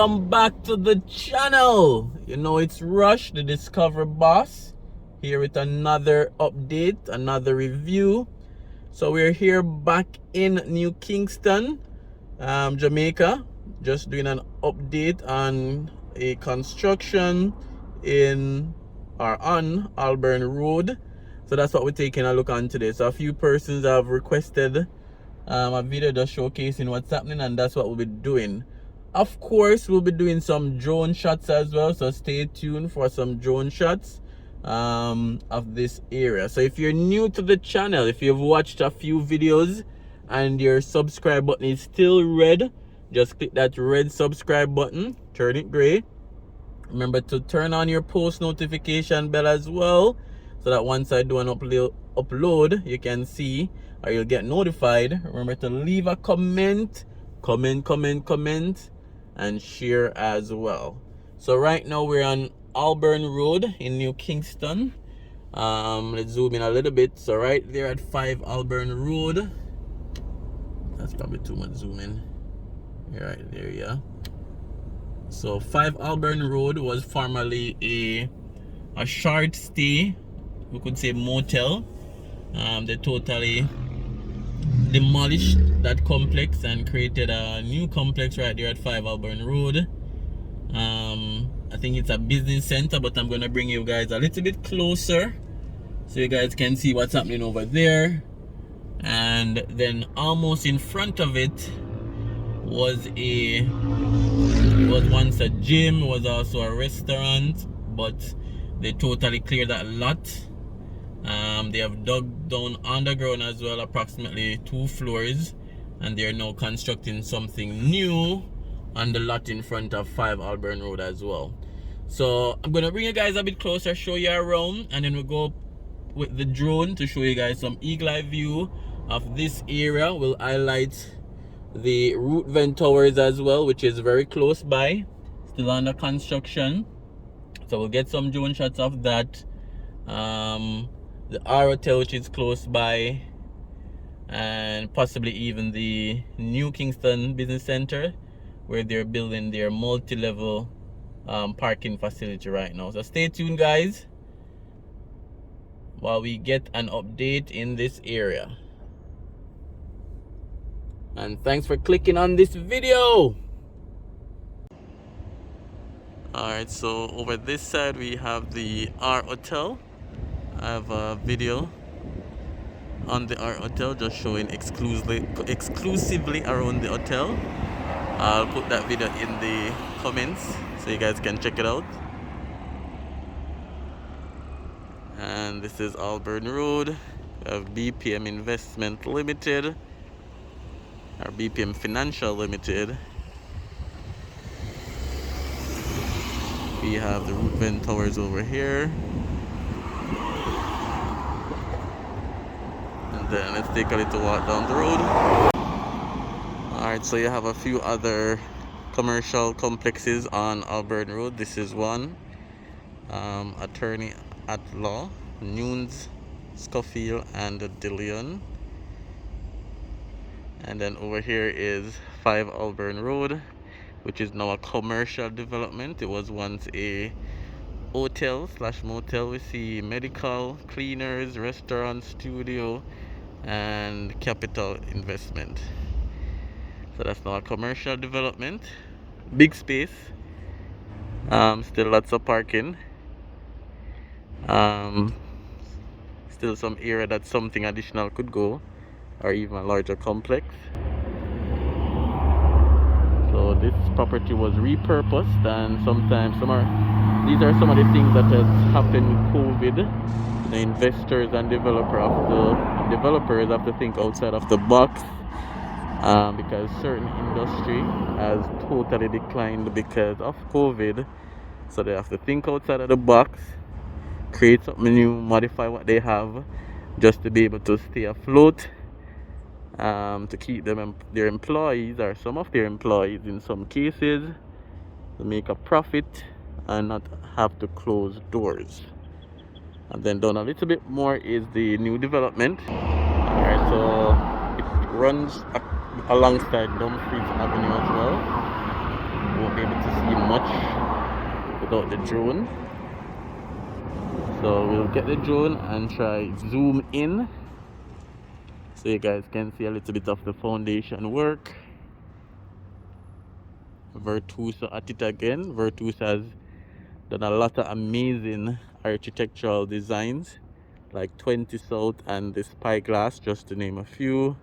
welcome back to the channel. You know, it's Rush, the Discover Boss, here with another update, another review. So we're here back in New Kingston, Jamaica, just doing an update on a construction on Auburn Road. So that's what we're taking a look on today. So a few persons have requested a video just showcasing what's happening, and that's what we'll be doing. Of course, we'll be doing some drone shots as well, so stay tuned for some drone shots of this area. So if you're new to the channel, if you've watched a few videos and your subscribe button is still red, just click that red subscribe button, turn it gray. Remember to turn on your post notification bell as well, so that once I do an upload, you can see or you'll get notified. Remember to leave a comment, and share as well. So right now we're on Auburn Road in New Kingston. Let's zoom in a little bit. So right there at 5 Auburn Road. That's probably too much zoom in. Right there, yeah. So 5 Auburn Road was formerly a short stay, we could say motel. They totally demolished that complex and created a new complex right there at 5 Auburn Road. I think it's a business center, but I'm gonna bring you guys a little bit closer so you guys can see what's happening over there. And then almost in front of it was once a gym, was also a restaurant, but they totally cleared that lot. They have dug down underground as well, approximately 2 floors, and they are now constructing something new on the lot in front of 5 Auburn Road as well. So I'm gonna bring you guys a bit closer, show you around, and then we'll go with the drone to show you guys some eagle eye view of this area. We'll highlight the root vent towers as well, which is very close by, still under construction. So we'll get some drone shots of that. The R Hotel, which is close by, and possibly even the New Kingston Business Center, where they're building their multi-level parking facility right now. So stay tuned, guys, while we get an update in this area. And thanks for clicking on this video. Alright, so over this side we have the R Hotel. I have a video on the R Hotel just showing exclusively around the hotel. I'll put that video in the comments so you guys can check it out. And this is Auburn Road. We have BPM Investment Limited, or BPM Financial Limited. We have the root vent towers over here. And then let's take a little walk down the road. Alright, so you have a few other commercial complexes on Auburn Road. This is one. Attorney at Law, Nunes, Scofield, and Dillion. And then over here is 5 Auburn Road, which is now a commercial development. It was once a hotel/motel. We see medical, cleaners, restaurant, studio, and capital investment. So that's now a commercial development. Big space. Still lots of parking. Still some area that something additional could go, or even a larger complex. So this property was repurposed, and sometimes these are some of the things that has happened with COVID. The investors and developers have to think outside of the box, because certain industry has totally declined because of COVID. So they have to think outside of the box, create something new, modify what they have just to be able to stay afloat, to keep their employees, or some of their employees in some cases, to make a profit and not have to close doors. And then down a little bit more is the new development. Alright, so it runs alongside Dumfries Avenue as well. be able to see much without the drone. So we'll get the drone and try zoom in so you guys can see a little bit of the foundation work. Virtuoso at it again. Virtuoso has done a lot of amazing architectural designs like 20 South and the Spyglass, just to name a few.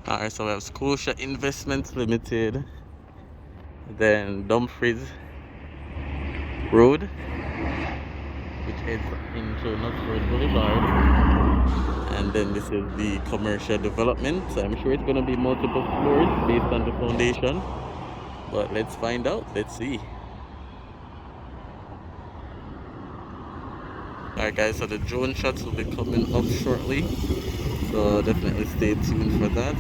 Alright, so we have Scotia Investments Limited, then Dumfries Road, which heads into Knoxford Boulevard, and then this is the commercial development. I'm sure it's going to be multiple floors based on the foundation, but let's find out. Let's see. Alright guys, so the drone shots will be coming up shortly, so definitely stay tuned for that.